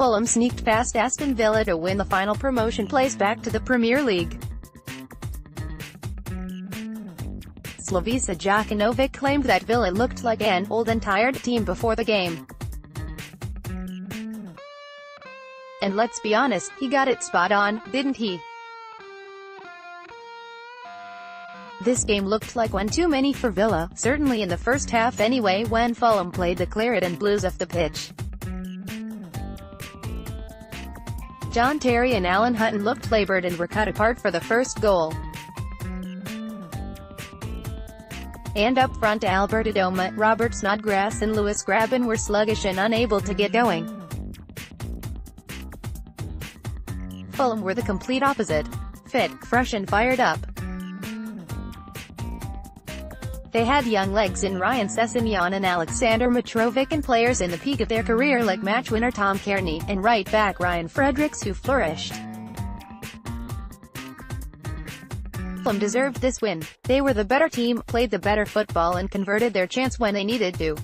Fulham sneaked past Aston Villa to win the final promotion place back to the Premier League. Slavisa Jokanovic claimed that Villa looked like an old and tired team before the game. And let's be honest, he got it spot on, didn't he? This game looked like one too many for Villa, certainly in the first half anyway, when Fulham played the claret and blues off the pitch. Terry and Alan Hutton looked laboured and were cut apart for the first goal. And up front, Albert Adomah, Robert Snodgrass and Lewis Graben were sluggish and unable to get going. Fulham were the complete opposite. Fit, fresh and fired up. They had young legs in Ryan Sessegnon and Alexander Mitrovic, and players in the peak of their career like match winner Tom Kearney, and right-back Ryan Fredericks, who flourished. Fulham deserved this win. They were the better team, played the better football and converted their chance when they needed to.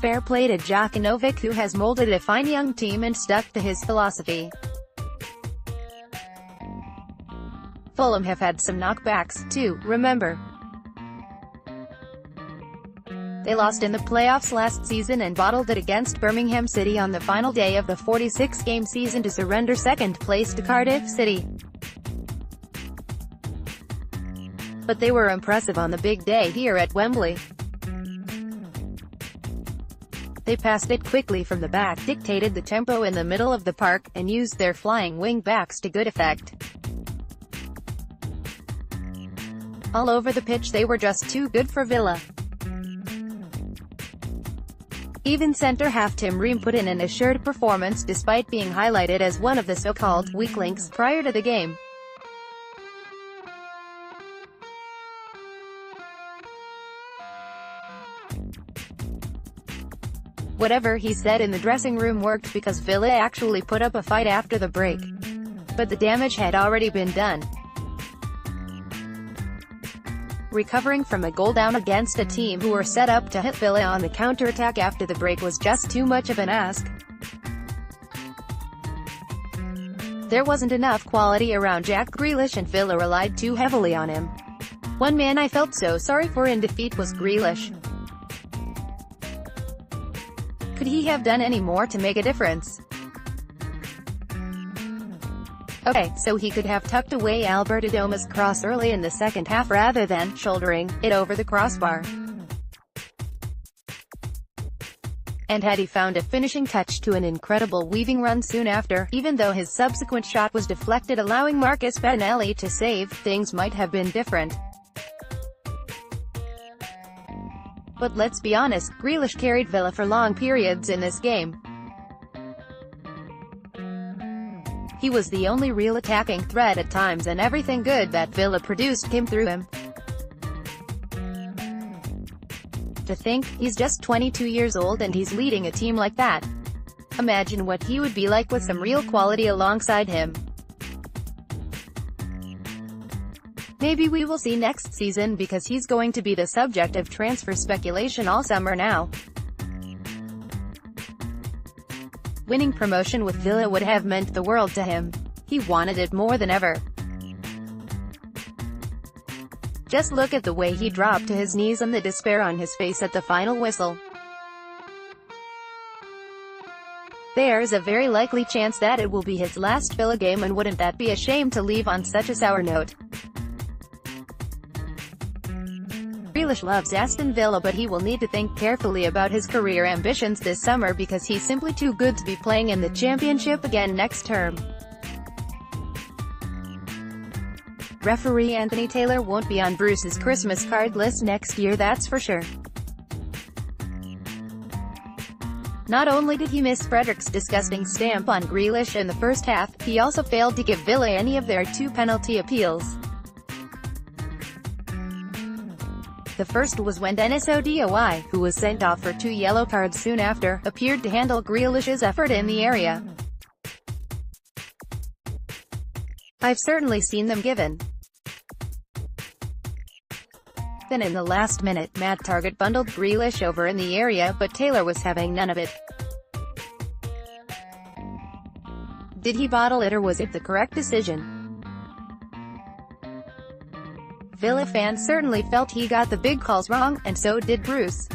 Fair play to Jokanovic, who has molded a fine young team and stuck to his philosophy. Fulham have had some knockbacks, too, remember. They lost in the playoffs last season and bottled it against Birmingham City on the final day of the 46-game season to surrender second place to Cardiff City. But they were impressive on the big day here at Wembley. They passed it quickly from the back, dictated the tempo in the middle of the park, and used their flying wing-backs to good effect. All over the pitch they were just too good for Villa. Even centre-half Tim Ream put in an assured performance despite being highlighted as one of the so-called weak links prior to the game. Whatever he said in the dressing room worked because Villa actually put up a fight after the break. But the damage had already been done. Recovering from a goal down against a team who were set up to hit Villa on the counter-attack after the break was just too much of an ask. There wasn't enough quality around Jack Grealish and Villa relied too heavily on him. One man I felt so sorry for in defeat was Grealish. Could he have done any more to make a difference? Okay, so he could have tucked away Albert Adomah's cross early in the second half rather than shouldering it over the crossbar. And had he found a finishing touch to an incredible weaving run soon after, even though his subsequent shot was deflected allowing Marcus Bettinelli to save, things might have been different. But let's be honest, Grealish carried Villa for long periods in this game. He was the only real attacking threat at times, and everything good that Villa produced came through him. To think, he's just 22 years old and he's leading a team like that. Imagine what he would be like with some real quality alongside him. Maybe we will see next season because he's going to be the subject of transfer speculation all summer now. Winning promotion with Villa would have meant the world to him. He wanted it more than ever. Just look at the way he dropped to his knees and the despair on his face at the final whistle. There's a very likely chance that it will be his last Villa game, and wouldn't that be a shame to leave on such a sour note? Grealish loves Aston Villa, but he will need to think carefully about his career ambitions this summer because he's simply too good to be playing in the Championship again next term. Referee Anthony Taylor won't be on Bruce's Christmas card list next year, that's for sure. Not only did he miss Fredericks' disgusting stamp on Grealish in the first half, he also failed to give Villa any of their 2 penalty appeals. The first was when Dennis Odoi, who was sent off for 2 yellow cards soon after, appeared to handle Grealish's effort in the area. I've certainly seen them given. Then in the last minute, Matt Targett bundled Grealish over in the area, but Taylor was having none of it. Did he bottle it, or was it the correct decision? Villa fans certainly felt he got the big calls wrong, and so did Bruce.